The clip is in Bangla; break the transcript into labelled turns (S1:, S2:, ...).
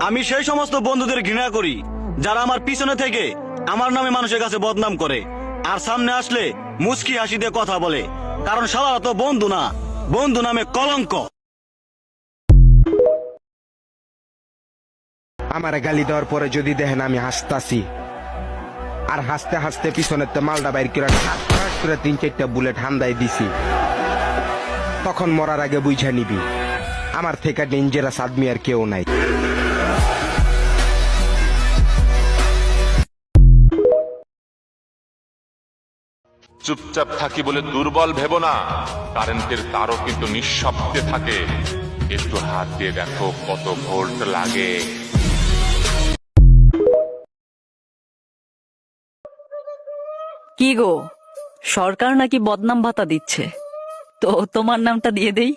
S1: আমি সেই সমস্ত বন্ধুদের ঘৃণা করি যারা আমার পিছনে থেকে আমার নামে মানুষের কাছে বদনাম করে আর সামনে আসলে মুচকি হাসি দিয়ে কথা বলে, কারণ সবার তো বন্ধু না, বন্ধু নামে কলঙ্ক।
S2: আমার গালি দেওয়ার পরে যদি দেখেন আমি হাসতাছি আর হাসতে হাসতে পিছনের তো মালটা বাইর করে ঠাস ঠাস করে 3-4টা বুলেট হান্দাই দিছি, তখন মরার আগে বুঝা নিবি আমার থেকে ডেঞ্জারাস আদমি আর কেউ নাই।
S3: চুপচাপ থাকি বলে দুর্বল ভেবো না, কারেন্টের তারও কিন্তু নিঃশব্দে থাকে। একটু হাত দিয়ে দেখো কত ভোল্ট লাগে।
S4: কি গো, সরকার নাকি বদনাম ভাতা দিচ্ছে, তো তোমার নামটা দিয়ে দেই।